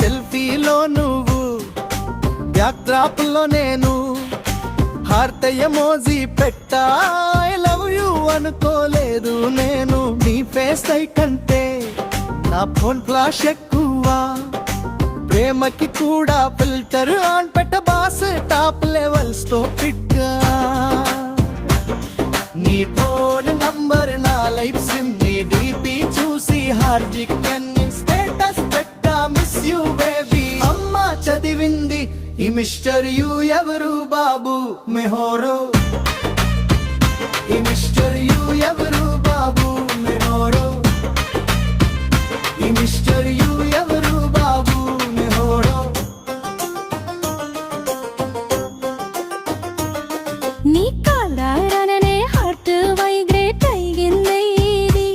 సెల్ఫీలో నువ్వు, back drop లో నేను, హార్ట్ ఎమోజీ పెట్టా. ఐ లవ్ యూ అనుకోలేదు నేను, నీ ఫేస్ ఐ కంటే నా ఫోన్ ఫ్లాష్ ఎక్కువ. ప్రేమకి కూడా ఫిల్టర్ ఆన్ పెట్ట బాస్, టాప్ లెవెల్స్ తో పిట్గా. నీ ఫోన్ నంబర్ నా లైఫ్ సిమ్, నీ డీపీ చూసి హార్దిక్ స్టేటస్ పెట్టా, మిస్ యూ బేబీ. అమ్మ చదివింది ఈ మిస్టర్ యూ ఎవరు బాబు మెహోరో, ఈ మిస్టర్ యూ ఎవరు బాబు మెహోరో, ఈ మిస్టర్ యూ ఎవరు బాబు మెహోరో. నీ కాలారననే హార్ట్ వైబ్రేట్ అయ్యింది, ఇది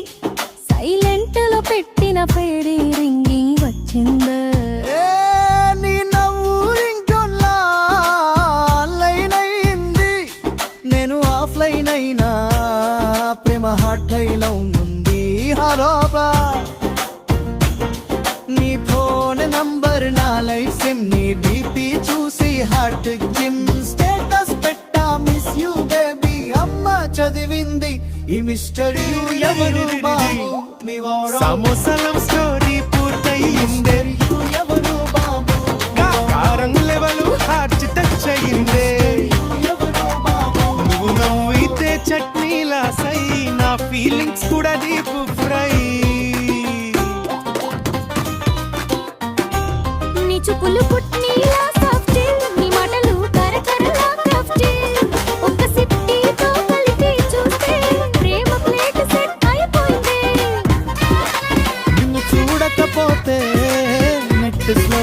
సైలెంట్ లో పెట్టిన పేడి రింగింగ్ వచ్చింది. నీ నవ్వు రింగ్టోన్లా ఆన్లైన్ అయింది, నేను ఆఫ్లైన్ అయినా ప్రేమ హార్ట్ లైన్ ఉంది. హరోబా నీ ఫోన్ నంబర్ నా లైఫ్ సిమ్, నీ డీపీ చూసి హార్ట్ జిమ్ స్టేటస్ పెట్టా, మిస్ యూ బేబీ. అమ్మ చదివింది ఈ మిస్టర్ యూ ఎవరు బాబు మీ వారో. సమోసలం స్టోరీ పూర్తయిందే, యూ ఎవరు బాబు కారం లెవెలు హార్ట్ టచ్ అయిందే. ఎవరు బాబు. నువ్వు నవ్వితే చట్నీలా సై, నా ఫీలింగ్స్ కూడా డీప్ ఫ్రై. నీ చూపులు పుట్నీలా సాఫ్ట్, నీ మాటలు కరకరలా క్రాఫ్ట్. ఒక్క సిట్టీతో కలిపి చూస్తే ప్రేమ ప్లేట్ సెట్ అయిపోయింది. నిన్ను చూడకపోతే నెట్ స్లో.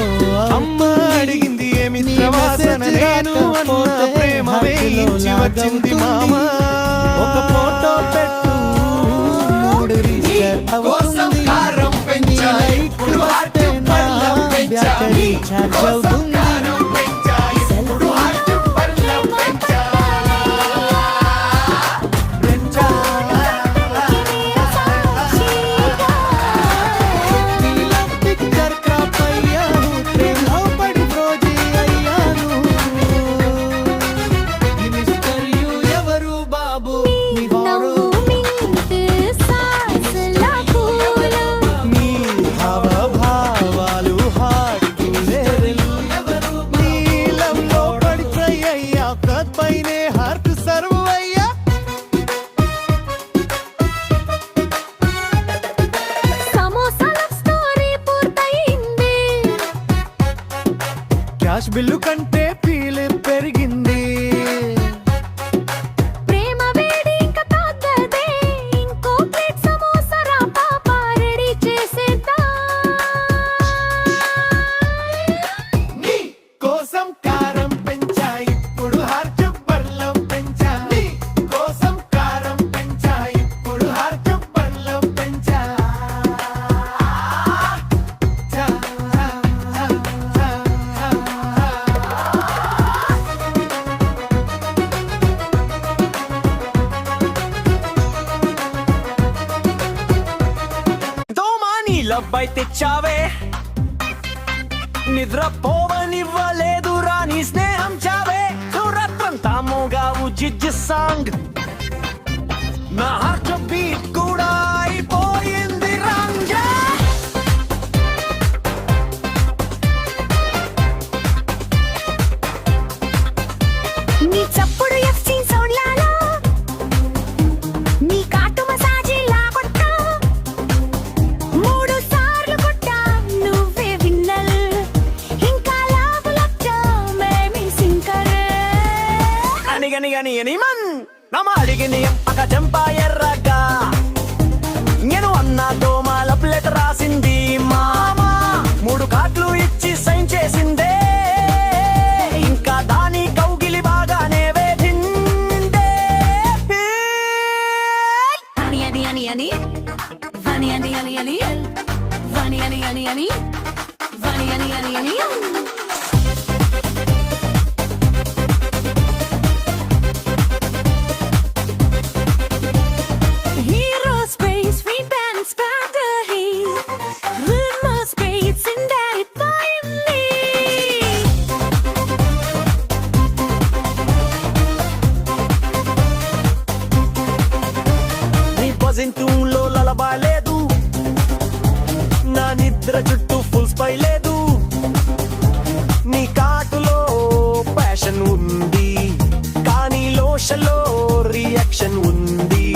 అమ్మ అడిగింది ఏమి వాసన, నేను అన్న ప్రేమ వేయించి వచ్చింది మామ. ఒక ఫోటో పెట్టు, మూడు రీసెట్ అవుతుంది. నీ లైక్ వస్తే నా బ్యాటరీ ఛార్జ్ అవుతుంది. నీలా పిక్చర్ క్రాప్ అయ్యాను, ప్రేమలో పడి ఫ్రోజీ అయ్యాను. ఈ మిస్టర్ యూ ఎవరు బాబు మీ వారు. నవ్వు మింట్ సాసలా పూలు, నీ హావభావాలు హార్ట్ లెవెల్ ఎవరు. నీలంలో పడి ఫ్రై అయ్యా, పైనే హార్ట్ సర్వ్ అయ్యా. సమోసాల స్టోరీ పూర్తయింది. క్యాష్ బిల్లు కంటే ఫీల్ పెరిగింది. ప్రేమ వేడి ఇంకా తగ్గదే, ఇంకో ప్లేట్ సమోసా రా పాప రెడీ చేసేద్దాం. నీ కోసం కారం పెంచా, ఇప్పుడు హార్ట్ బర్లం పెంచా. నీ కోసం కారం పెంచా, ఇప్పుడు హార్ట్ బర్లం పెంచా. దోమాని లబ్బై తెచ్చావే, నిద్రపోవనివ్వలేదు రాని స్నేహం చావే. నువ్వు రత్నంతా మోగావు జిజ్ సాంగ్, నా హార్ట్ బీట్ కూడా అయిపోయింది రంగా. నీ చప్పుడు ఎఫ్సి సౌండ్లాలో, నీ కాటు మసాజీలా కొట్టా. 3 సార్లు కొట్టా నువ్వే విన్నల్, ఇంకా లాభలొచ్చా మేమి సింకర్. అనిగని మన్ నమ అడిగిని అక చెంప ఎర్రగా, నేను అన్న దోమల ప్లేట్ రాసింది మామ. 3 కార్డులు ఇచ్చి సైన్ చేసిందే, ఇంకా దాని కౌగిలి బాగానే వేధిందే. అని అని అని అని వని అని అని అని వని అని అని అని వని అని అని అని. Hero space, free bands, battery. Rumor space in that fire. చుట్టూ ఫుల్ స్పై లేదు, నీ కాటులో ప్యాషన్ ఉంది, కానీ లోషలో రియాక్షన్ ఉంది.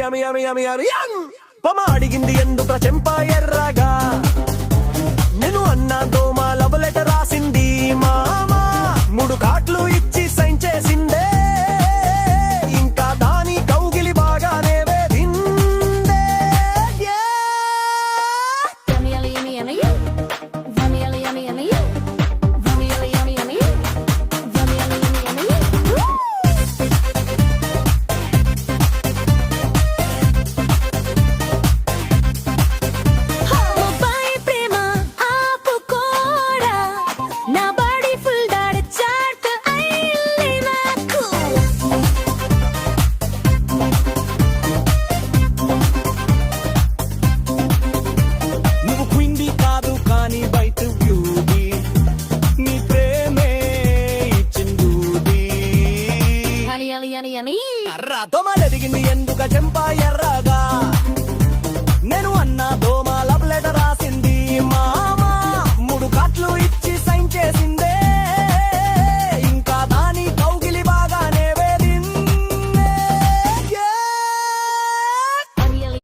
అమి అమి అమి అమి పమ అడిగింది ఎందుకు చెంప ఎర్రగా, నేను అన్న దోమ లవ్ లెటర్ రాసింది మామా, 3 కాట్లు ఇచ్చి సైన్ చేసిందే, ఇంకా దాని కౌగిలి బాగానే వేధిందే. Yummy, yummy, yummy, yummy. Yummy, yummy, yummy, yummy. Yummy, yummy, yummy, yummy. Yummy, yummy, yummy, yummy. అబ్బాయి ప్రేమ ఆపుకోరా, నా బాడీ ఫుల్ దాడి చాట్ అయ్యింది నాకు. నువ్వు క్వీన్ది కాదు కానీ బయట బ్యూటీ, నీ ప్రేమే ఇచ్చింది. Yummy, yummy, yummy, yummy. దోమలెదిగింది ఎందుక చెంప ఎర్రగా, నేను అన్న దోమ లవ్ లెటర్ రాసింది మామా, 3 కాట్లు ఇచ్చి సైన్ చేసిందే, ఇంకా దాని కౌగిలి బాగానే వేధిందే. Yummy, yummy.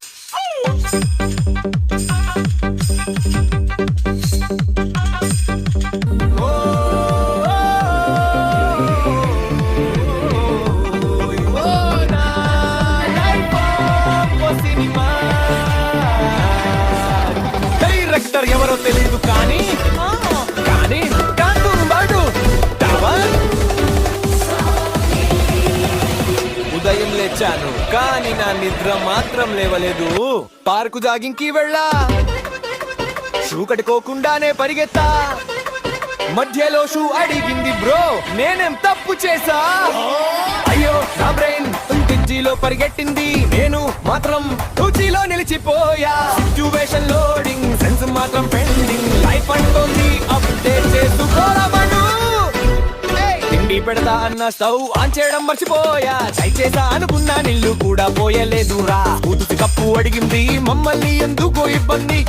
డైరెక్టర్ ఎవరో తెలియదు కానీ కానీ కాంటూ బాడు టవర్. ఉదయం లేచాను కానీ నా నిద్ర మాత్రం లేవలేదు. పార్కు జాగింగ్ కి వెళ్ళా, షూ కట్టుకోకుండానే పరిగెత్తా, మధ్యలో షూ అడిగింది బ్రో, నేనేం తప్పు చేసా? అయ్యో నా బ్రెయిన్ కింజీలో పరిగెట్టింది, నేను మాత్రం రుచిలో నిలిచిపోయా. సిచ్యువేషన్ లోడింగ్, సెన్స్ మాత్రం పెండింగ్, లైఫ్ అంటోంది అప్డేట్ చేసుకోరమను. తిండి పెడతా అన్న స్టవ్ ఆన్ చేయడం మర్చిపోయా, చై చేసా అనుకున్నా నిల్లు కూడా పోయలేదురా. కూతుసి కప్పు అడిగింది, మమ్మల్ని ఎందుకో ఇబ్బంది.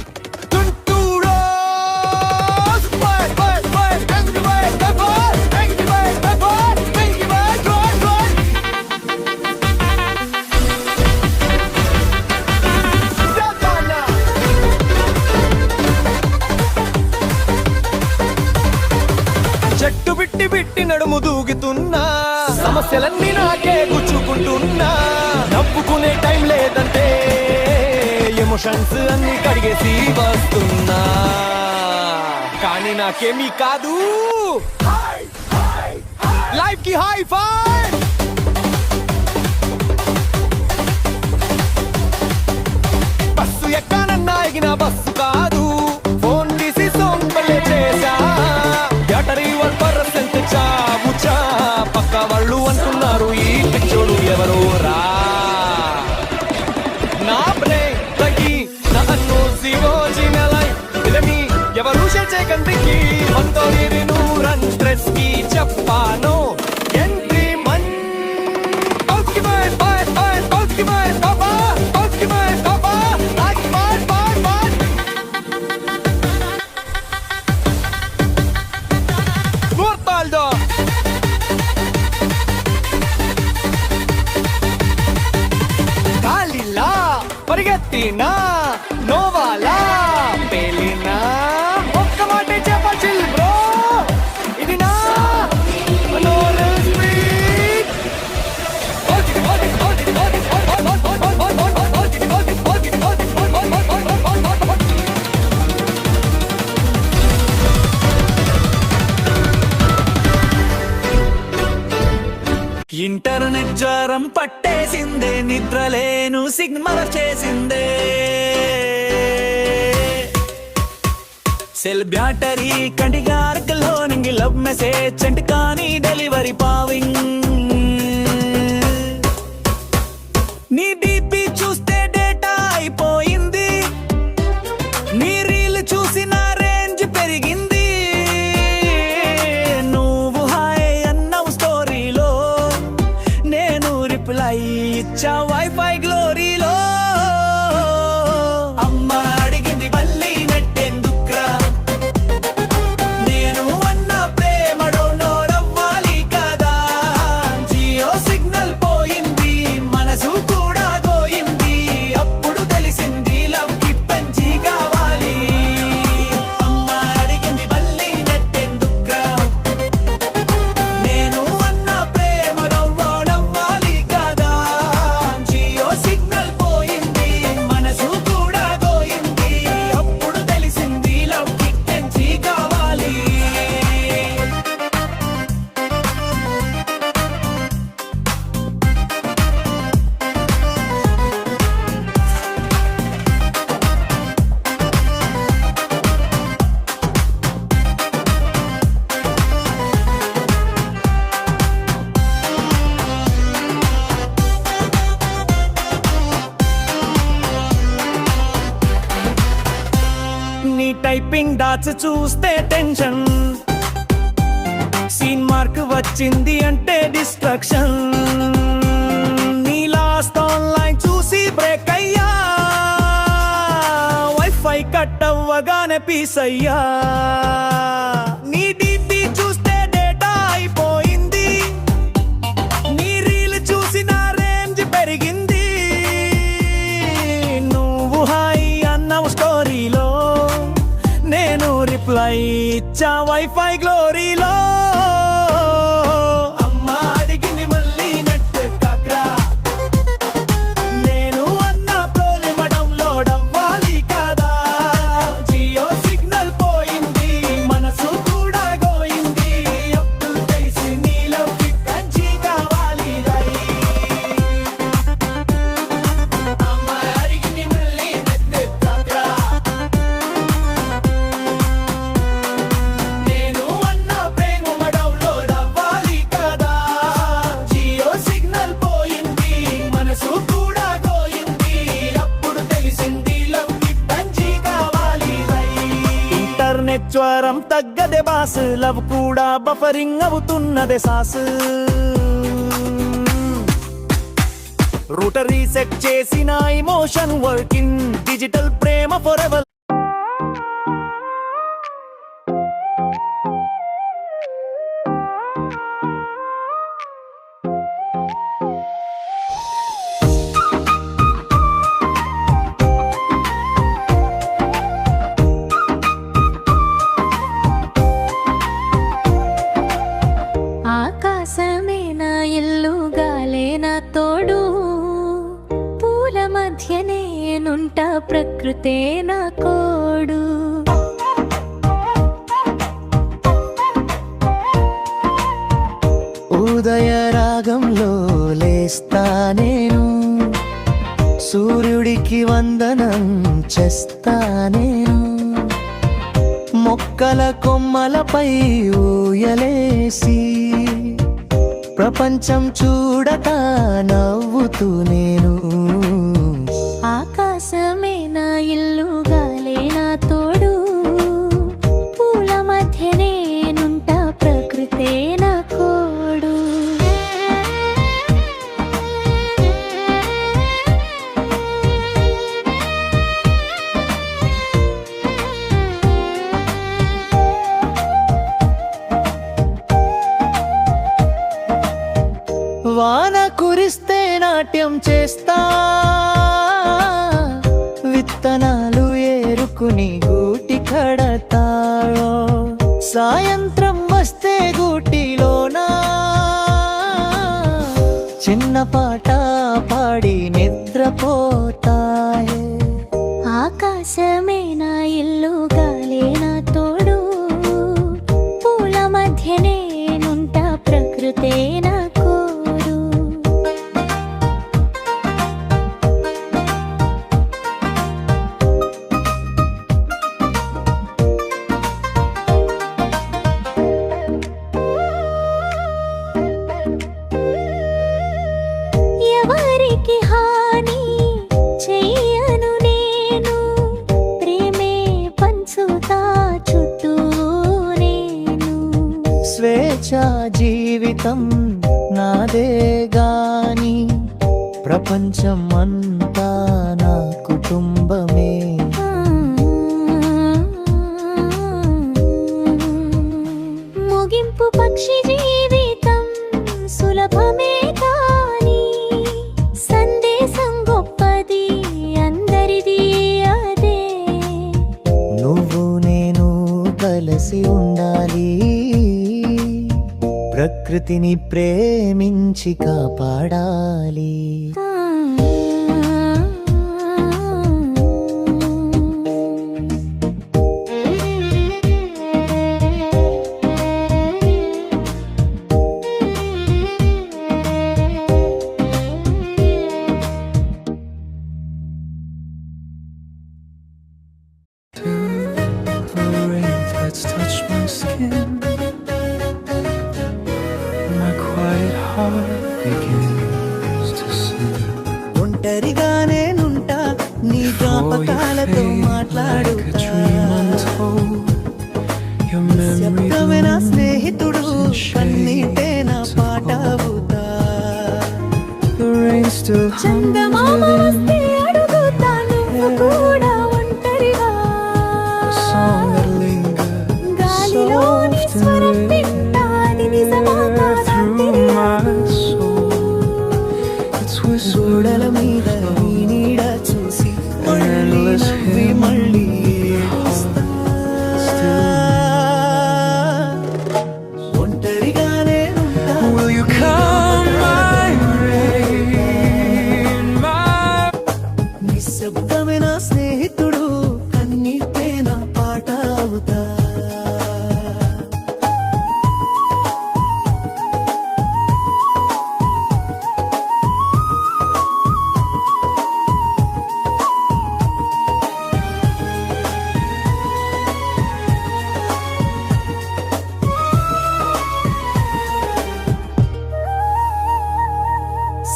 చెట్టు బిట్టి బిట్టి నడుము దూగుతున్నా, సమస్యలన్నీ నాకే గుచ్చుకుంటున్నా, నవ్వుకునే టైం లేదంటే ఎమోషన్స్ అన్ని కడిగేసి వస్తున్నా, కానీ నాకేమీ కాదు. లైఫ్ కి హై ఫైవ్. బస్సు ఎక్కానన్నా ఎగిన బస్సు కాదు, ఫోన్ తీసి సొంపలే చేశా, బ్యాటరీ 1% చావుచా, పక్క వాళ్ళు అంటున్నారు ఈ పిచ్చోడు ఎవరో రా. నా బ్రేక్ తగ్గి నన్ను జీవోజినలై ఇదమి ఎవరు చేకందికి 1900 స్ట్రెస్ కి చెప్పాను entry man. Occupy bye bye occupy బాబా ఆక్యుపై బాబా occupy bye bye. Mortaldo. Kalila, పరిగెత్తినా నోవాలా పేలినా, ఒక్క మాట చెప్పచిల్ బ్రో, ఇది నా మనోరల్ స్పీడ్. ఇంటర్నెట్ జ్వరం పట్టేసిందే, నిద్రలేను సిగ్నల్ చేసిందే, సెల్ బ్యాటరీ కంటిగారకలో నింగి లవ్ మెసేజ్ చెంటి కానీ డెలివరీ పావింగ్. నీ డీపీ చూస్తే డేటా అయిపోయింది, నీ రీల్ చూసిన రేంజ్ పెరిగింది, నువ్వు హాయ్ అన్నావు స్టోరీలో, నేను రిప్లై ఇచ్చా వైఫై గ్లోరీలో. అమ్మ అడిగింది మళ్ళీ నెట్టే టైపింగ్ డాట్స్ చూస్తే టెన్షన్, సీన్ మార్క్ వచ్చింది అంటే డిస్ట్రక్షన్. నీ లాస్ట్ ఆన్లైన్ చూసి బ్రేక్ అయ్యా, వైఫై కట్ అవ్వగానే పీస్ అయ్యా. నీ డీపీ చూస్తే డేటా అయిపోయింది, నీ రీల్ చూసిన రేంజ్ పెరిగింది. నువ్వు హాయ్ అన్నావు స్టోరీలో, నేను రిప్లై ఇచ్చా వైఫై గ్లోరీలో. అమ్మ అడిగింది మళ్ళీ నెట్ కాక్రా, నేను అన్న ప్రోలిమ డౌన్లోడ్ అవ్వాలి కదా. జియో సిగ్నల్ పోయింది, మనసు కూడా గోయింది. అప్పుడు తెలిసి నీలో కంచి కావాలి రై. అమ్మ అడిగింది మళ్ళీ నెట్ కాక్రా, నేను అన్న ప్రేమ డౌన్లోడ్ అవ్వాలి కదా. జియో సిగ్నల్ పోయింది, మనసు కూడా గోయింది. అప్పుడు తెలిసింది లవ్ కి బంజీ కావాలి రై. ఇంటర్నెట్ జ్వరం తగ్గదే బాస్, లవ్ కూడా బఫరింగ్ అవుతున్నదే సాస్. రూటర్ రీసెట్ చేసిన emotion working, digital Prema for ever. ఆకాశమే నా ఇల్లు, గాలే నా తోడు, పూల మధ్యనే నుంట, ప్రకృతే నా కోడు. ఉదయ రాగంలో లేస్తా నేను, సూర్యుడికి వందనం చేస్తా నేను. మొక్కల కొమ్మలపై ఊయలేసి, ప్రపంచం చూడక నవ్వుతూ నేను. ఆకాశమే నా ఇల్లు, గాలే నా తోడు, పూల మధ్యనే నుంట, ప్రకృతే నా కోడు. వాన కురిస్తే నాట్యం చేస్తా, విత్తనాలు ఏరుకుని గూటి కడతాయో. సాయంత్రం వస్తే గూటిలోనా చిన్న పాట పాడి నిద్రపోతాయే. ఆకాశమే నా ఇల్లు, గాలే నా తోడు, పూల మధ్యనే నుంట, ప్రకృతే నా కోడు. ఎవరికి హాని చెయ్యను నేను, ప్రేమే పంచుతా చుట్టూ నేను. స్వేచ్ఛా జీవితం నాదే గాని, ప్రపంచం అంతా నా కుటుంబమే. ముగింపు పక్షి జీవితం సులభమే కాని, సందేశం గొప్పది అందరిది అదే. నువ్వు నేను కలిసి ఉండాలి, ప్రకృతిని ప్రేమించి కాపాడాలి. Let's touch my skin. My quiet heart begins to sing. ఒంటరిగానే నుంటా, నీ జ్ఞాపకాలతో మాట్లాడుతా. still చందమామ hum వస్తే అడుగుతా నువ్వు కూడా ఒంటరిగా a song that lingers గాలిలోని soft స్వరం and వింటా అది నిజమా rare కాదా through తెలియదు my soul. It's గోడల whispering మీద నీ నీడ చూసి మళ్ళీ endless నవ్వి hymn. మళ్ళీ ఏడుస్తా. ఒంటరిగానే ఉంటా. Will you come my rain, my నిశ్శబ్దమైన స్నేహితుడు కన్నీటే నా పాట అవుతా.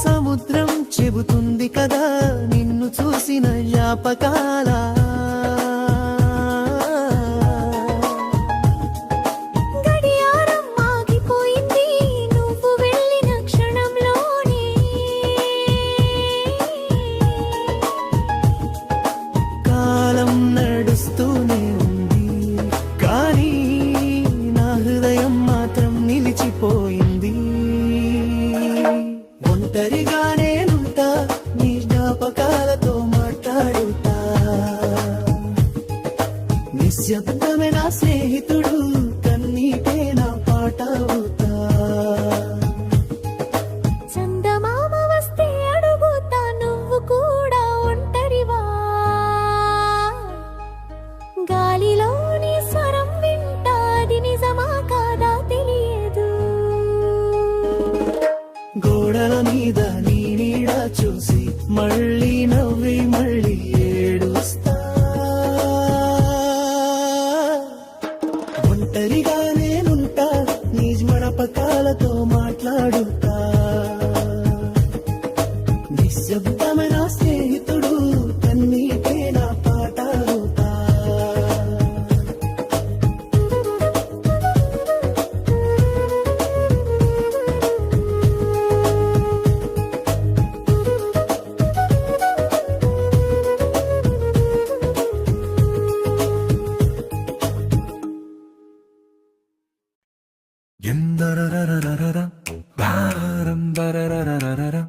సముద్రం చెబుతుంది కదా నిన్ను చూసిన జ్ఞాపకాల గడియారం ఆగిపోయింది నువ్వు వెళ్ళిన క్షణంలోనే కాలం నడుస్తూనే ఉంది కానీ నా హృదయం మాత్రం నిలిచిపోయింది. ఒంటరిగానే ఉంటా నీ జ్ఞాపకాలతో మాట్లాడుతా. నిశ్శబ్దమైన స్నేహితుడు కన్నీటే నా పాట అవుతా. చందమామ వస్తే అడుగుతా నువ్వు కూడా ఒంటరివా గాలిలోని స్వరం వింటా అది నిజమా కాదా తెలియదు గోడల మీద నీ నీడ చూసి మళ్ళీ నవ్వి మళ్ళీ ఏడుస్తా. ఒంటరిగానే ఉంటా నీ జ్ఞాపకాలతో మాట్లాడుతా. నిశ్శబ్దమైన స్నేహితుడు కన్నీటే నా పాట అవుతా. Yin-da-da-da-da-da-da. Ba-da-dum-ba-da-da-da-da-da.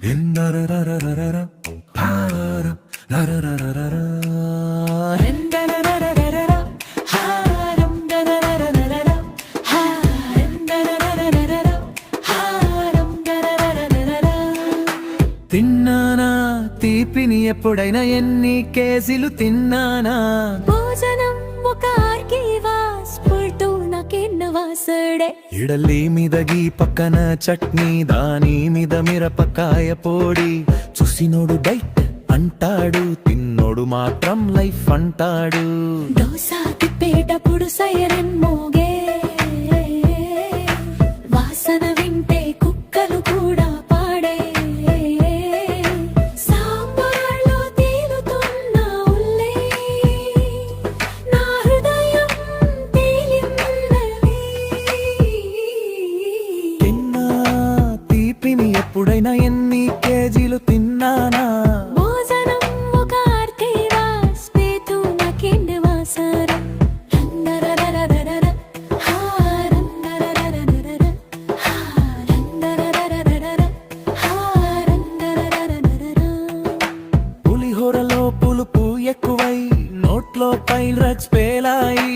Yin-da-da-da-da-da-da. Ba-da-dum, da-da-da-da-da-da. రందరరరరరర, హారం దరరరరరర, హారం దరరరరరర, హారం దరరరరరర. తిన్నానా తీపిని ఎప్పుడైనా ఎన్ని కేజీలు తిన్నానా. భోజనం ఒక ఆర్కీవా స్ఫూర్తు నాకెన్నవాసడే ఇడలి మీదగి పక్కన చట్నీ దాని మీద మిరపకాయ పొడి. చూసినోడు డైట్ అంటాడు తిన్నోడు మాత్రం లైఫ్ అంటాడు. దోసా తిప్పేటప్పుడు సైరన్ మోగే వాసన వింటే కుక్కలు కూడా పాడే సాంబార్లో తేలుతున్న ఉల్లే నా హృదయం తేలిందలే. తిన్నా తీపిని ఎప్పుడైనా ఎన్ని కేజీలు తిన్నానా. భోజనం ఒక ఆర్కీవా స్ఫూర్తు నాకెన్నవాసడే రందరరరరర, హారం దరరరరరర, హారం దరరరరర, హారం దరరరరర. పులిహోరలో పులుపు ఎక్కువై నోట్లో పైరక్స్ పేలాయి.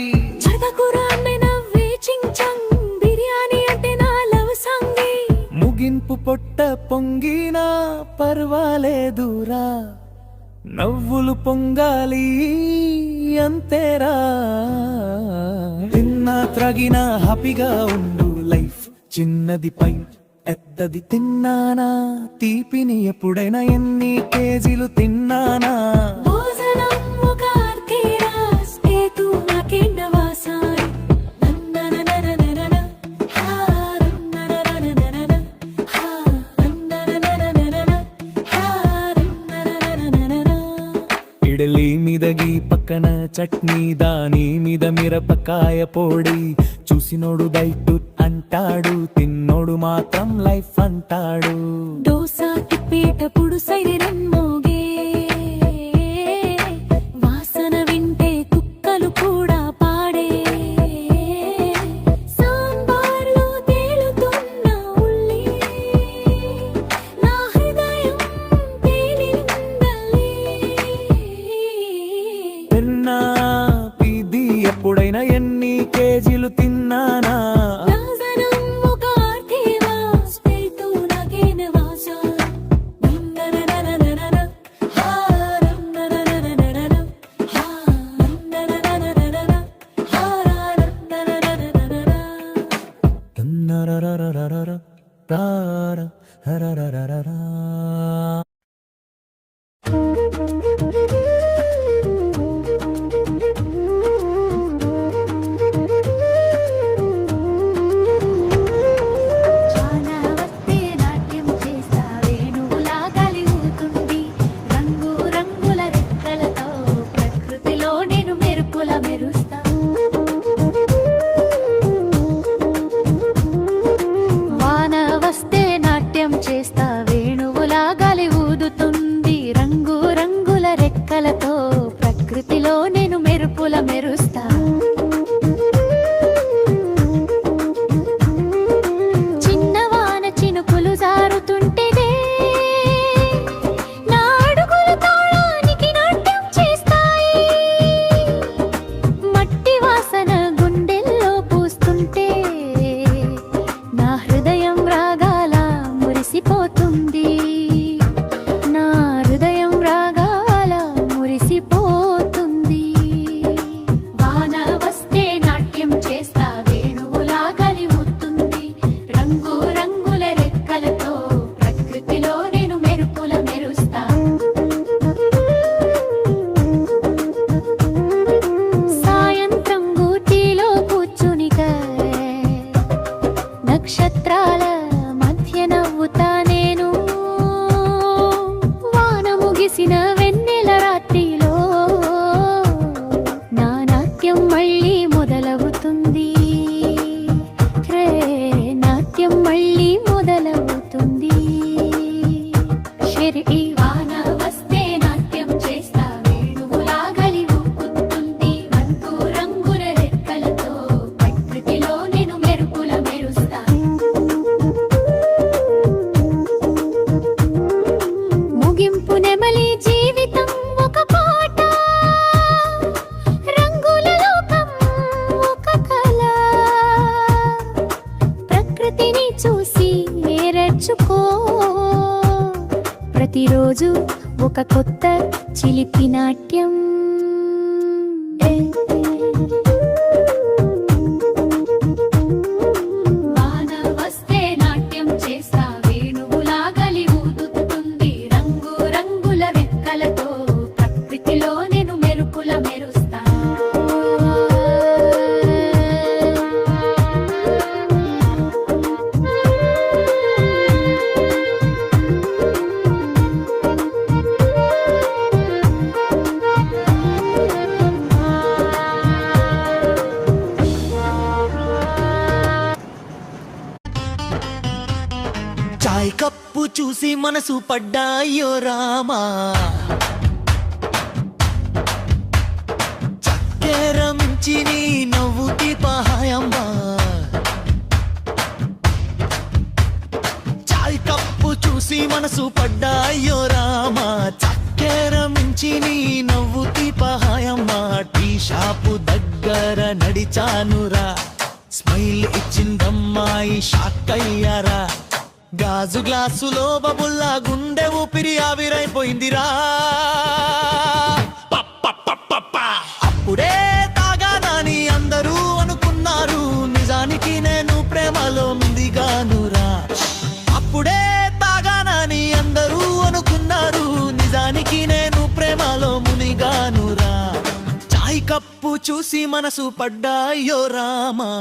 చదకురాన్నే నవ్వే చించంగ్ బిర్యానీ అంటే నా లవ్ సంగే ముగింపు పొట్ట పొంగినా పర్వాలేదురా నవ్వులు పొంగాలి అంతేరా. తిన్నా త్రాగినా హ్యాపీగా ఉండు లైఫ్ చిన్నది పై పెద్దది. తిన్నానా తీపిని ఎప్పుడైనా ఎన్ని కేజీలు తిన్నానా. భోజనం ఒక ఆర్కీవా స్ఫూర్తు నాకెన్నవాసడే రందరరరరర, హారం దరరరరర, హారం దరరరరర, హారం దరరరరర. ఇడలి మీదగి పక్కన చట్నీ దాని మీద మిరపకాయ పొడి. చూసినోడు డైట్ అంటాడు, తిన్నోడు మాత్రం లైఫ్ అంటాడు. డోసా తిప్పేటప్పుడు సైరన్ మోగే, వాసన వింటే కుక్కలు కూడా పాడే, సాంబార్లో తేలుతున్న ఉల్లి, నా హృదయం తేలిందలే. తిన్నా ఇది ఎప్పుడైనా ఎన్ని కేజీలు తిన్నానా? రాజనం ఒక ఆర్తేవా, స్పేటు నాకేన వాస. ననననననన, హా నననననన, హా నననననన, హా నననననన. తన్నరరరరరర, రార, హరరరరరా. చానా వస్తే నాట్యం చేస్తా, వేణువులా గాలి ఊగుతుంది, రంగు రంగుల రెక్కలతో ప్రకృతిలో నేను మెరుపుల మెరుస్తా. వాన వస్తే నాట్యం చేస్తా, వేణువులా గాలి ఊదుతుంది, రంగు రంగుల రెక్కలతో ప్రకృతిలో నేను మెరుపుల మెరుస్తా. చిన్నవాన చినుకులు జారుతుంటేనే నా అడుగుల తాళానికి నాట్యం చేస్తాయి, మట్టి వాసన గుండెల్లో పూస్తుంటే నా హృదయం రాగాల మురిసిపోతుంది, నా హృదయం రాగాల మురిసిపోతుంది. వాన వస్తే నాట్యం చేస్తా, వేణువులా గాలి ఊదుతుంది, రంగు రంగుల రెక్కలతో ప్రకృతిలో నేను మెరుపుల మెరుస్తా. సాయంత్రం గూటిలో కూర్చునిక నక్షత్రాల మధ్య నవ్వుతా నేను, వాన ముగిసిన వెన్నెల రాత్రిలో నా నాట్యం మళ్ళీ మొదలవుతుంది, రే నాట్యం మళ్ళీ మొదలవుతుంది. షిరిడి వాన వస్తే నాట్యం చేస్తా, వేణువులా గాలి ఊగుతుంది, రంగు రంగుల రెక్కలతో ప్రకృతిలో నేను మెరుపుల మెరుస్తా. ముగింపు నెమలి జీవితం ఒక పాట, రంగుల లోకం ఒక కళ, ప్రకృతిని చూసి నేర్చుకో, ప్రతిరోజు ఒక కొత్త చిలిపి నాట్యం. వాన వస్తే నాట్యం చేస్తా, వేణువులా గాలి ఊదుతుంది, రంగు రంగుల రెక్కలతో ప్రకృతిలో నేను మెరుపుల మెరుస్తా. చాయ్ కప్పు చూసి మనసు పడ్డాయో రామా, చక్కెర మించి నీ నవ్వు దీపహాయమ్మా. చాయ్ కప్పు చూసి మనసు పడ్డాయో రామా, చక్కెర మించి నీ నవ్వు దీపహాయమ్మా. టీ షాపు దగ్గర నడిచానురా, స్మైల్ ఇచ్చిందమ్మాయి షాక్ అయ్యారా, గాజు గ్లాసులో బబుల్లా గుండె ఊపిరి ఆవిరైపోయిందిరా. అప్పుడే తాగానని అందరూ అనుకున్నారు, నిజానికి నేను ప్రేమలో ముందిగానురా. అప్పుడే తాగానని అందరూ అనుకున్నారు, నిజానికి నేను ప్రేమలో మునిగానురా. చాయ్ కప్పు చూసి మనసు పడ్డాయో రామా.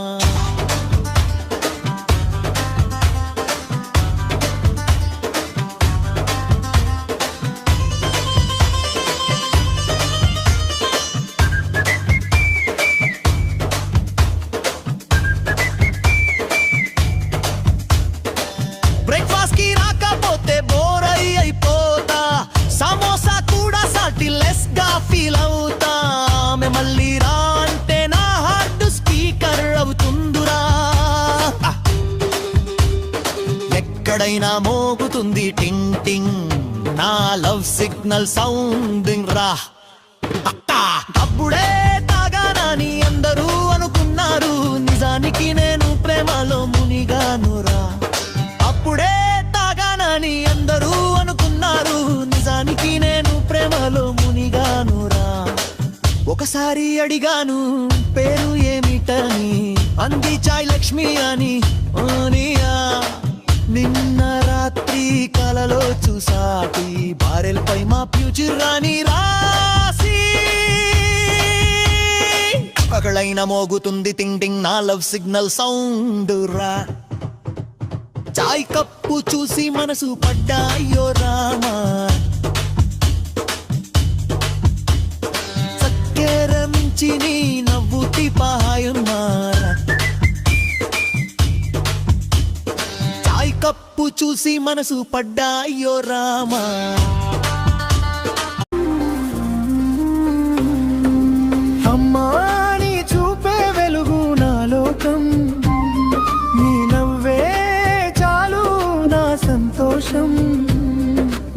ఎక్కడైనా మోగుతుంది టింగ్ టింగ్ నా లవ్ సిగ్నల్ సౌండింగ్ రా అప్పుడే తాగానని అందరూ అనుకున్నారు నిజానికి నేను ప్రేమలో మునిగానురా అప్పుడే తాగానని అందరూ అనుకున్నారు నిజానికి నేను ప్రేమలో మునిగానురా ఒకసారి అడిగాను పేరు ఏమిటని అంది చాయ్ లక్ష్మి అని ఓనియా నిన్న రాత్రి కలలో చూసాటి బారెల్పై మా ఫ్యూచర్ రాని రాసి పగలైన మోగుతుంది టింగ్ టింగ్ నా లవ్ సిగ్నల్ సౌండ్ రా చాయ్ కప్పు చూసి మనసు పడ్డాయో రామా చక్కెర మించి నీ నవ్వు తిపాయున్నారా చాయ్ కప్పు చూసి మనసు పడ్డాయో రామా అమ్మా నీ చూపే వెలుగు నా లోకం నీ నవ్వే చాలు నా సంతోషం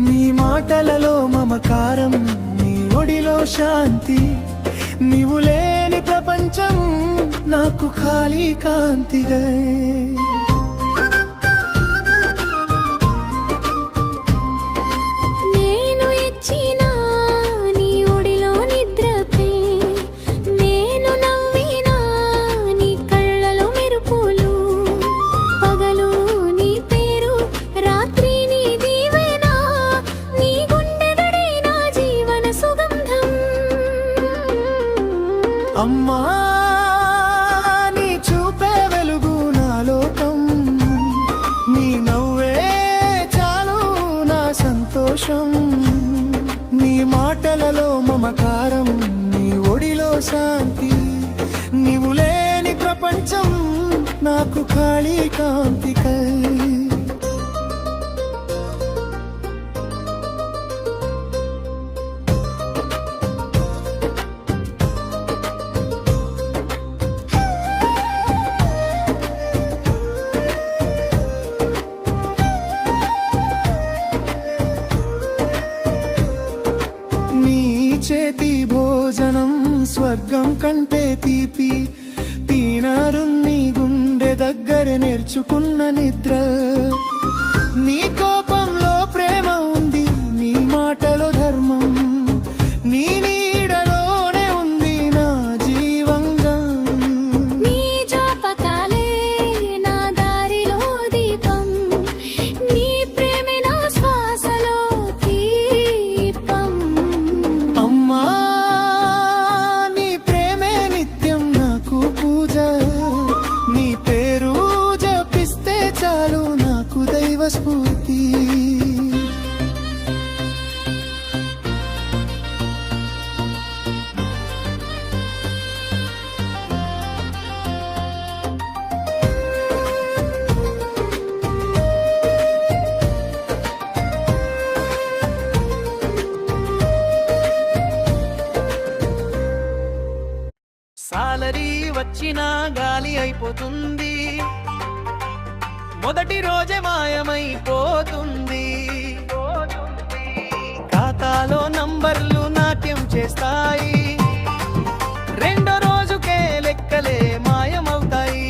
నీ మాటలలో మమకారం నీ ఒడిలో శాంతి నీవు లేని ప్రపంచం నాకు ఖాళీ కాంతిగా నేను ఇచ్చిన నీ ఒడిలో నిద్రపై నేను నవ్విన నీ కళ్ళలో మెరుపులు పగలు నీ పేరు రాత్రి నీ దీవెన నీ గుండెదడే నా జీవన సుగంధం అమ్మా నీ చూపే వెలుగు నా లోకం నీ నవ్వే చాలు నా సంతోషం నీ మాటలలో మమకారం నీ ఒడిలో శాంతి నీవు లేని ప్రపంచం నాకు ఖాళీ కాంతికై నీ చేతి భోజనం స్వర్గం కంటే తీపి తినరున్ని గుండె దగ్గర నేర్చుకున్న నిద్ర నీ కోపంలో ప్రేమ ఉంది నీ మాటలో ధర్మం నీ నీడలోనే ఉంది నా జీవంగం నీ జ్ఞాపకాలే నా దారిలో దీపం నీ ప్రేమే నా శ్వాసలో దీపం అమ్మా నీ ప్రేమే నిత్యం నాకు పూజ నీ పేరు జపిస్తే చాలు నాకు దైవ స్ఫూర్తి సాలరీ వచ్చినా గాలి అయిపోతుంది మొదటి రోజే మాయమైపోతుంది ఖాతాలో నంబర్లు నాట్యం చేస్తాయి రెండో రోజుకే లెక్కలే మాయమవుతాయి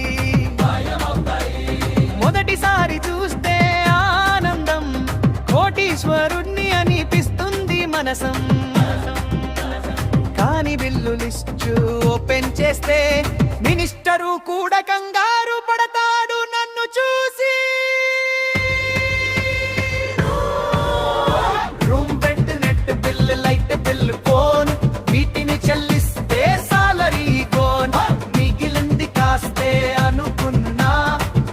మొదటిసారి చూస్తే ఆనందం కోటీశ్వరుణ్ణి అనిపిస్తుంది మనసం కాని బిల్లు లిస్టు ఓపెన్ చేస్తే మినిస్టరు కూడా కంగారు పడతాడు నన్ను చూసి room rent net bill light bill phone వీటిని చెల్లిస్తే సాలరీ గోన్ మిగిలింది కాస్తే అనుకున్నా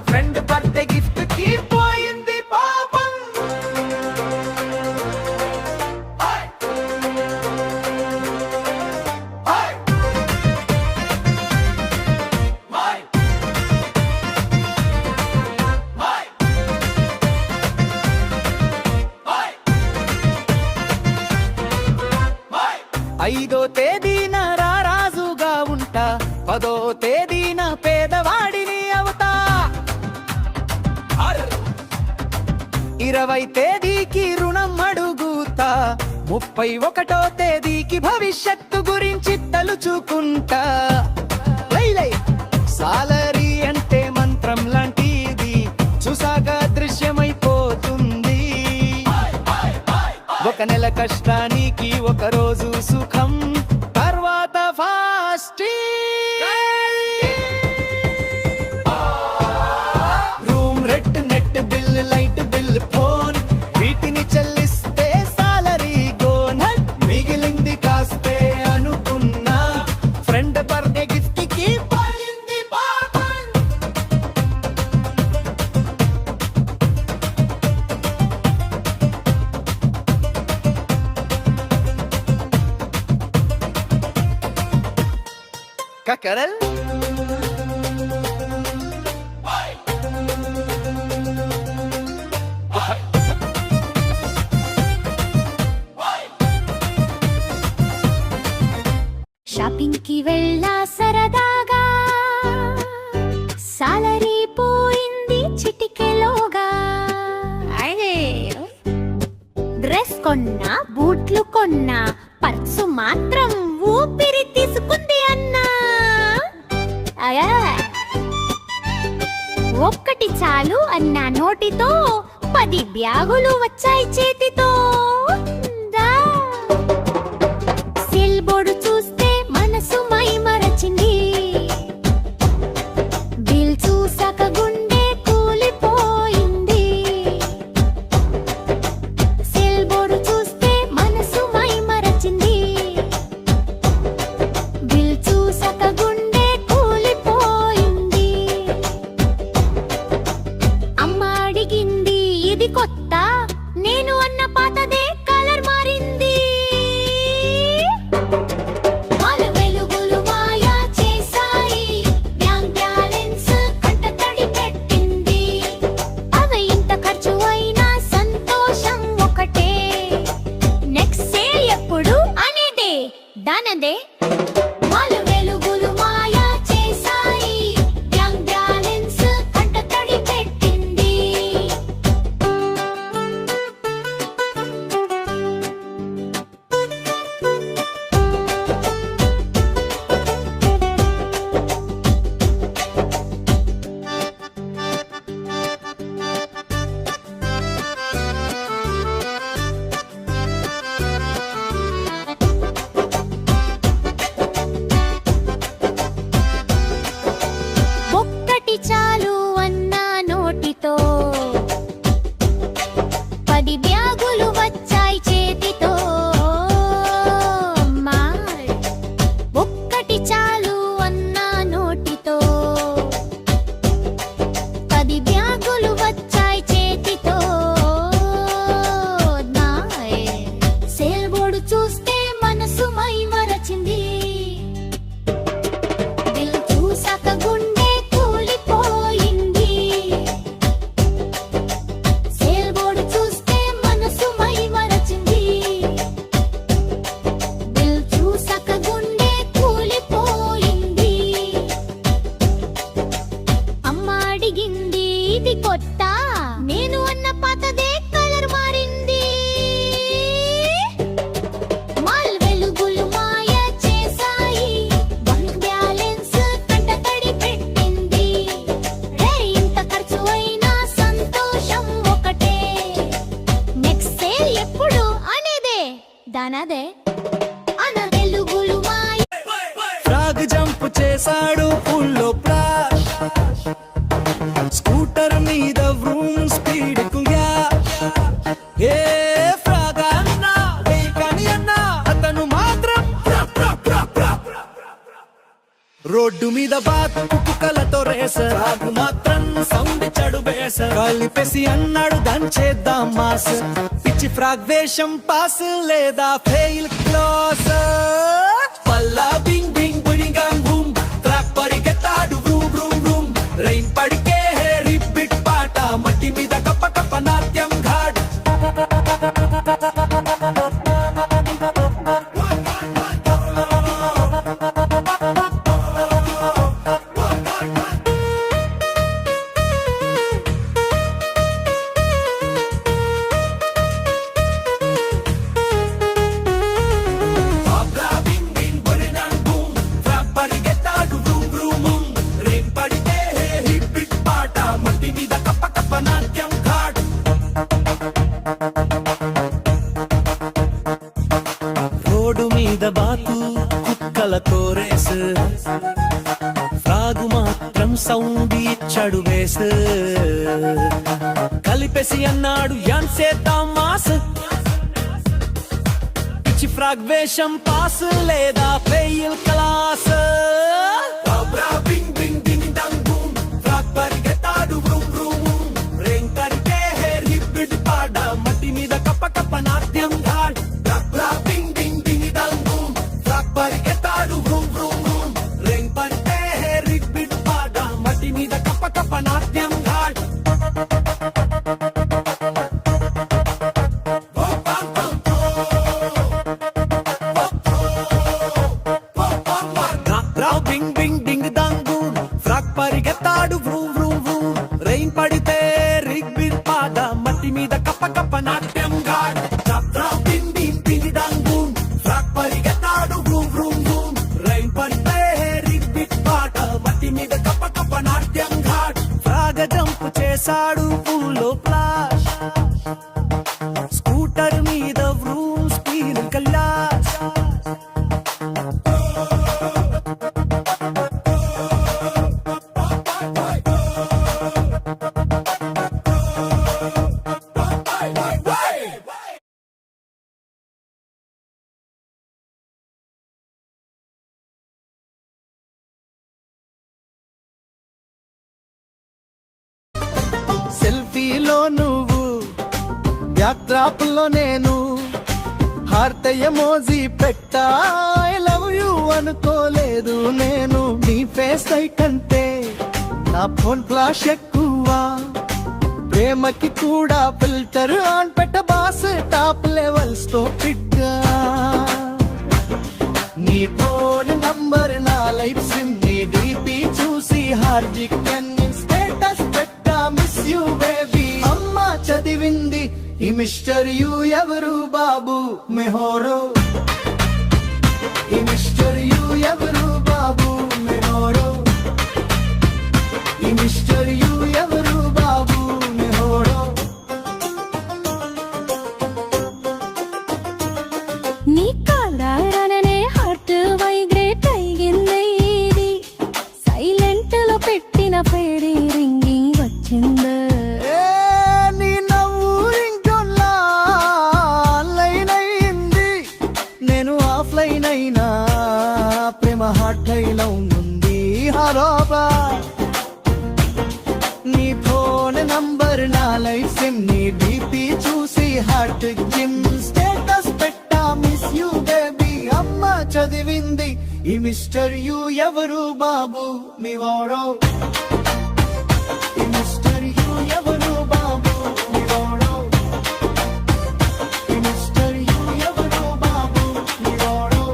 ఫ్రెండ్ బర్త్డే గిఫ్ట్ కి పోయింది పాపం ఐదో తేదీన రారాజుగా ఉంటా 10వ తేదీన పేదవాడిని అవుతా 20 తేదీకి రుణం అడుగుతా, 31వ తేదీకి భవిష్యత్తు గురించి తలుచుకుంటా. లై సాలరీ అంటే మంత్రం లాంటిది, చూసాక దృశ్యమైపోతుంది. ఒక నెల కష్టానికి ఒక రోజు సుఖం, తర్వాత fasting. Room rent, net bill, light bill, phone వీటిని చెల్లిస్తే సాలరీ గోన్. మిగిలింది కాస్తే అనుకున్నా, ఫ్రెండ్ బర్త్డే గిఫ్ట్ కి పడింది పాపన్. కకరల్ షాపింగ్ కి వెళ్ళా సరదాగా, సాలరీ పోయింది చిటికెలోగా. డ్రెస్ కొన్నా, బూట్లు కొన్నా, పర్సు మాత్రం ఊపిరి తీసుకుంది అన్నా. అయా ఒక్కటి చాలు అన్న నోటితో 10 బ్యాగులు వచ్చాయి చేతితో. దా. సెల్ బోర్డు చూస్తే మనసు మైమరచింది, బిల్ చూసాక గుండె కూలిపోయింది. సెల్ బోర్డు చూస్తే మనసు మైమరచింది, బిల్ చూసాక గుండె కూలిపోయింది. అమ్మ అడిగింది ఇది కొత్త, నేను అన్న పాతదే కలర్ మారింది. వాళ్ళ వెలుగులు మాయా చేశాయి, బ్యాంక్ బ్యాలెన్స్ కంట తడి పెట్టింది. అవి ఇంత ఖర్చు అయినా సంతోషం ఒకటే, నెక్స్ట్ సేల్ ఎప్పుడు అనేదే దానదే. వాళ్ళ వెలుగులు మాయా చేశాయి, బ్యాంక్ బ్యాలెన్స్ కంట తడి పెట్టింది. ఒక్కటి చాలు అన్న నోటితో 10 బ్యాగులు వచ్చాయి చేతితో. మాయ్. ఒక్కటి చాలు అన్న నోటితో 10 బ్యాగులు వచ్చాయి చేతితో. నాయ్. సేల్ బోర్డు చూస్తే మనసు మైమరచింది, బిల్ చూసాక గుండె కూలిపోయింది. సేల్ బోర్డు చూస్తే మనసు మైమరచింది, బిల్ చూసాక గుండె కూలిపోయింది. అమ్మ అడిగింది ఇది కొత్త, నేను అన్న పాతదే కలర్ మారింది. మాల్ వెలుగులు మాయ చేశాయి, బ్యాంక్ బ్యాలెన్స్ కంట తడి పెట్టింది. రే ఇంత ఖర్చు అయినా సంతోషం ఒకటే, నెక్స్ట్ సేల్ ఎప్పుడు అనేదే దానదే. అన వెలుగులు మాయ. ఫ్రాగ్ జంప్ చేశాడు ఫుల్లో ప్లాష్, స్కూటర్ మీద వ్రూమ్ స్పీడ్ కుయా. ఏ ఫ్రాగ్ అన్నా వేకని అన్నా, అతను మాత్రం రోడ్డు మీద బాతు కుక్కలతో రేస, ఫ్రాగ్ మాత్రం సౌండ్ చెడు బేస. కలిపేసి అన్నాడు దంచేద్దాం మాస్, పిచ్చి ఫ్రాగ్ వేషం పాస్ లేదా ఫెయిల్ క్లాస్. పల్లా బింగ్ బింగ్ బుడింగాంగ్ బూమ్, ట్రాక్ పరిగెత్తాడు వ్రూమ్ వ్రూమ్ వ్రూమ్. రైన్ పడికే రిపిట్ పాట, మట్టి మీద కప్ప కప్ప నాట్యం ఘాట్. సౌండ్ ఇచ్చాడు వేస్ కలిపేసి అన్నాడు యాన్సేద్దాం మాస్ పిచ్చి ఫ్రాగ్ వేషం పాస్ లేదా fail class Cobra bing bing ding dang boom frog పరిగెత్తాడు vroom vroom రేంగ్ కడితే రిపిడ్ పాడ మట్టి మీద కప్ప కప్ప నాట్యం ఘాట్ Cobra bing bing ding dang boom frog పరిగెత్తాడు vroom vroom రేంగ్ పడితే రిపిడ్ పాడ మట్టి మీద కప్ప కప్ప నాట్యం ఘాట్ రావ్ bing bing ding dang boom frog పరిగెత్తాడు వ్రూమ్ వ్రూమ్ వ్రూమ్ రెయిన్ పడితే రిగ్ బిడ్ పాద మట్టి మీద కప్ప కప్ప నాట్యం ఘాట్ Cobra bing bing ding dang boom frog పరిగెత్తాడు vroom vroom రేంగ్ పడితే రిపిడ్ పాడ మట్టి మీద కప్ప కప్ప నాట్యం ఘాట్ ఫ్రాగ జంప్ చేశాడు పూలో ప్లాష్ స్కూటర్ మీద వ్రూమ్ స్పీడ్ కల్లాష్ సెల్ఫీలో నువ్వు బ్యాక్ డ్రాప్ లో నేను హార్ట్ ఎమోజీ పెట్టా ఐ లవ్ యు అనుకోలేదు నేను నీ ఫేస్ కంటే నా ఫోన్ ఫ్లాష్ ఎక్కువ ప్రేమకి కూడా ఫిల్టర్ ఆన్ పెట్ట బాస్ టాప్ లెవెల్స్ తో పిట్గా నీ ఫోన్ నంబర్ నా లైఫ్ సిమ్ నీ డీపీ చూసి హార్దిక్ స్టేటస్ పెట్టా మిస్ యూ బేబీ అమ్మ చదివింది ఈ మిస్టర్ యు ఎవరు బాబు మెహోరో ఈ మిస్టర్ యు ఎవరు బాబు మెహోరో ఈ మిస్టర్ యు ఎవరు బాబు మెహోరో నీ కాలారననే హార్ట్ వైబ్రేట్ అయ్యింది ఇది సైలెంట్ లో పెట్టిన పేడి రింగింగ్ వచ్చింది ఏ నీ నవ్వు రింగ్టోన్లా ఆన్లైన్ అయింది నేను ఆఫ్లైన్ అయినా ప్రేమ హార్ట్ లైలో ఉంది హరోబా నీ ఫోన్ నంబర్ నా లైఫ్ సిమ్ నీ డీపీ చూసి హార్ట్ జిమ్ స్టేటస్ పెట్టా మిస్ యూ బేబీ అమ్మ చదివింది ఈ మిస్టర్ యు ఎవరు బాబు మీ వాడో ఈ మిస్టర్ యు ఎవరు బాబు మీ వాడో ఈ మిస్టర్ యు ఎవరు బాబు మీ వాడో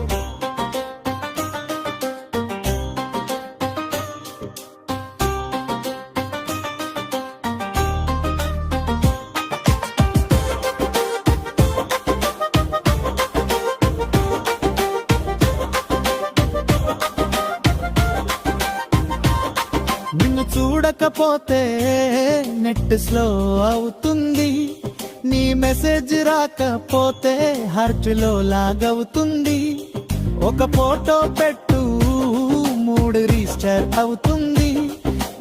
నిన్ను చూడకపోతే నెట్ స్లో అవుతుంది నీ మెసేజ్ రాకపోతే హార్ట్ లో లాగవుతుంది ఒక ఫోటో పెట్టు మూడు రీస్టార్ అవుతుంది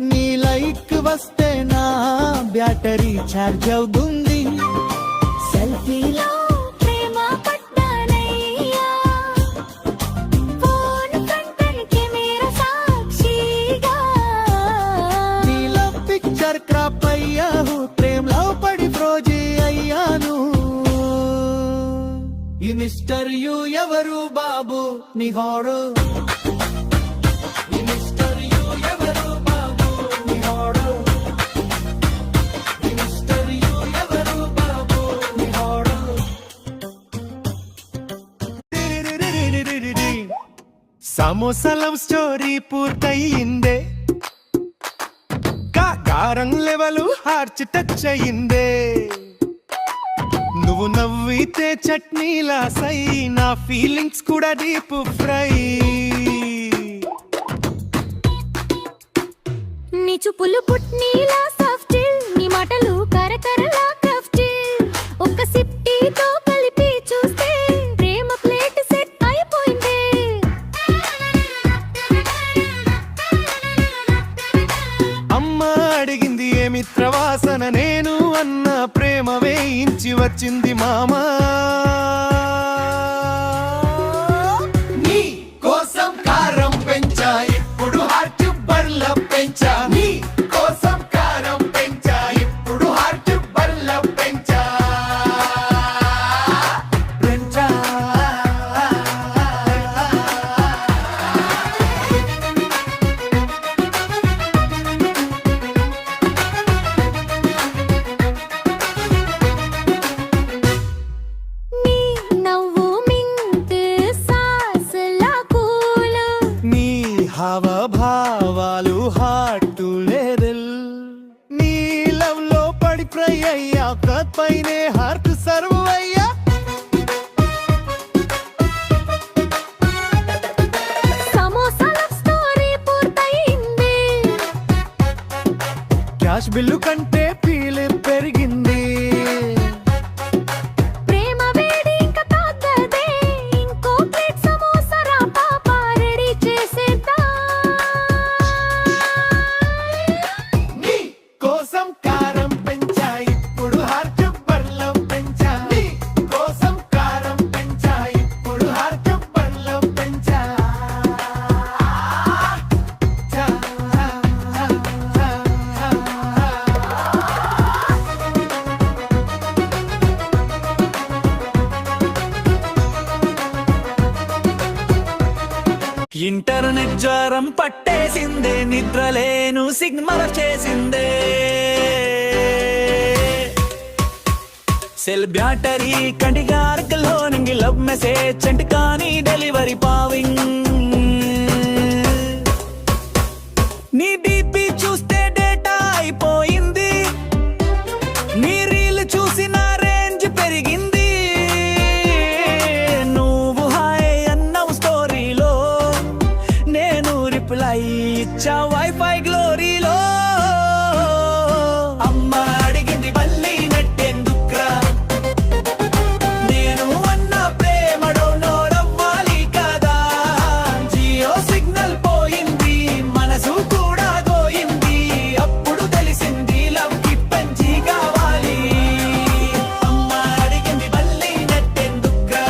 నీ లైక్ వస్తే నా బ్యాటరీ ఛార్జ్ అవుతుంది సెల్ఫీలో ప్రేమ పడ్డానయ్యా ఫోన్ ఫ్రంట్ కెమెరా సాక్షిగా నీలో పిక్చర్ క్రాప్ అయ్యావు ప్రేమలో పడి ఫ్రోజీ అయ్యాను ఈ మిస్టర్ యు ఎవరు బాబు నీ హోడు ఈ మిస్టర్ యు ఎవరు బాబు నీ హోడు ఈ మిస్టర్ యు ఎవరు బాబు నీ హోడు సమోసా లవ్ స్టోరీ పూర్తయిందే కారం లెవెల్ హార్చ్ టచ్ అయిందే నువ్వు నవ్వితే చట్నీలా సై నా ఫీలింగ్స్ కూడా డీప్ ఫ్రై నీ చూపులు పుట్నీలా సాఫ్ట్ నీ మాటలు కరకరలా క్రాఫ్ట్ ఒక్క సిప్టీతో కలిపి చూస్తే ప్రేమ ప్లేట్ సెట్ అయిపోయింది పవిత్ర వాసన నేను అన్న ప్రేమ వేయించి వచ్చింది మామా. నీ కోసం కారం పెంచా ఇప్పుడు హార్ట్ బర్ల పెంచా నీ కోసం కారం పెంచా ఇప్పుడు హార్ట్ బర్ల పెంచా పెంచా నీ నవ్వు మింట్ సాసలా కూలు నీ హావభావాలు హార్ట్ లేదెల్. నీ లవ్ లో పడి ఫ్రై అయ్యా పైనే హార్ట్ సర్వ్ అయ్యా. సమోసా లవ్ స్టోరీ పూర్తయింది. క్యాష్ బిల్లు కంటే ఫీల్ పెరిగింది. ప్రేమ వేడి ఇంకా తగ్గదే. ఇంకో ప్లేట్ సమోసా రా పాపా రెడీ చేసేద్దాం. నీ కోసం కారం పెంచా ఇప్పుడు హార్ట్ బర్ల పెంచా నీ కోసం కారం పెంచా ఇప్పుడు హార్ట్ బర్ల పెంచా చా, చా, చా, చా. ఇంటర్నెట్ జ్వరం పట్టేసిందే, నిద్రలేను సిగ్నల్ చేసిందే. సెల్ బ్యాటరీ కంటిగారకలో నింగి లవ్ మెసేజ్ అంట కానీ డెలివరీ పావింగ్. నీ డీపీ చూస్తే డేటా అయిపోయింది. నీ రీల్ చూసిన రేంజ్ పెరిగింది. నువ్వు హాయ్ అన్నావు స్టోరీలో, నేను రిప్లై ఇచ్చా వైఫై గ్లోరీలో. అమ్మ అడిగింది మళ్ళీ నెట్టెందుక్రా, నేను అన్న ప్రేమ డౌన్లోడ్ అవ్వాలి కదా. జియో సిగ్నల్ పోయింది, మనసు కూడా పోయింది. అప్పుడు తెలిసింది లవ్ కి పెంచి కావాలి. అమ్మ అడిగింది మళ్ళీ నెట్టెందుక్రా,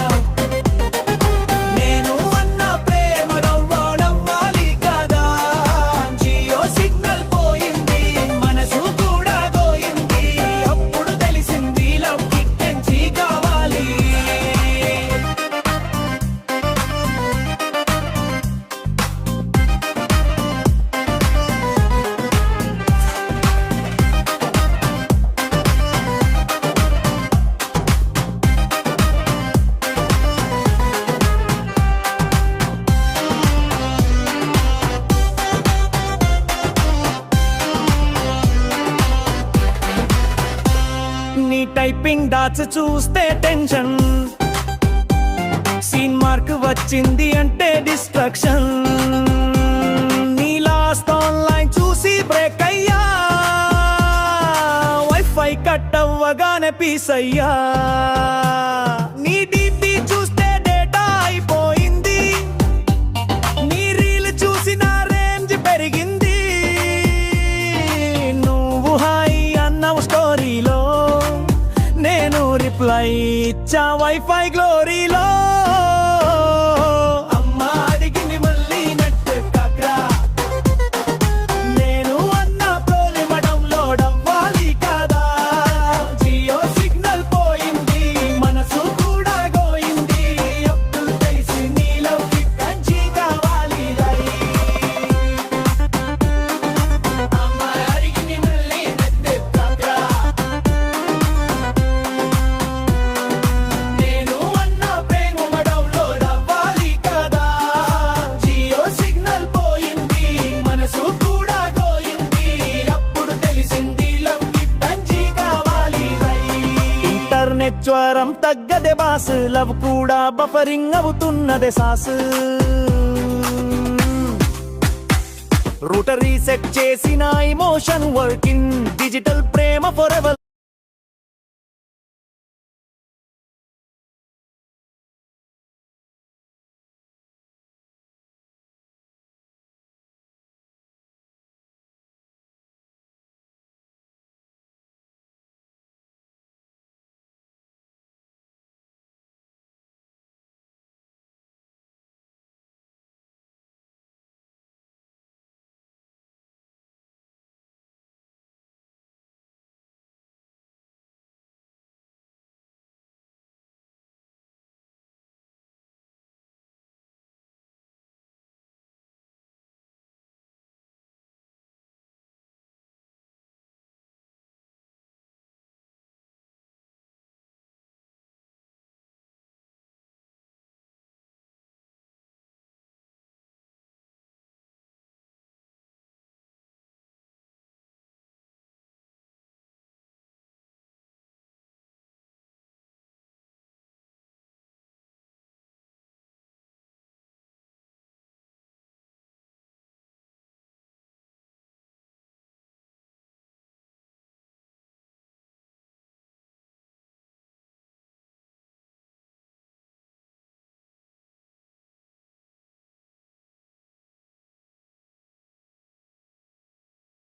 నేను అన్న ప్రేమ డౌన్లోడ్ అవ్వాలి కదా. జియో సిగ్నల్ పోయింది, మనసు కూడా పోయింది. అప్పుడు తెలిసింది లవ్ కి పెంచి కావాలి. నీ టైపింగ్ డాట్స్ చూస్తే టెన్షన్, సీన్ మార్క్ వచ్చింది అంటే డిస్ట్రక్షన్. నీ లాస్ట్ ఆన్లైన్ చూసి బ్రేక్ అయ్యా, వైఫై కట్ అవ్వగానే పీస్ అయ్యా. నీ డీపీ చూస్తే డేటా అయిపోయింది. నీ రీల్ చూసిన రేంజ్ పెరిగింది. నువ్వు హాయ్ అన్నావు స్టోరీలో, నేను రిప్లై ఇచ్చా వైఫై గ్లోరీలో. అమ్మ అడిగింది మళ్ళీ నెట్ కాక్రా, నేను అన్న ప్రేమ డౌన్లోడ్ అవ్వాలి కదా. జియో సిగ్నల్ పోయింది, మనసు కూడా పోయింది. అప్పుడు తెలిసి నీలో కంచి కావాలి రై. అమ్మ అడిగింది మళ్ళీ నెట్ కాక్రా, నేను అన్న ప్రేమ డౌన్లోడ్ అవ్వాలి కదా. జియో సిగ్నల్ పోయింది, మనసు కూడా పోయింది. అప్పుడు తెలిసింది లవ్ కి పెంచి కావాలి రై. ఇంటర్నెట్ జ్వరం తగ్గదే బాస్, లవ్ కూడా బఫరింగ్ అవుతున్నదే సాస్. రూటర్ రీసెట్ చేసిన emotion working, digital Prema for ever.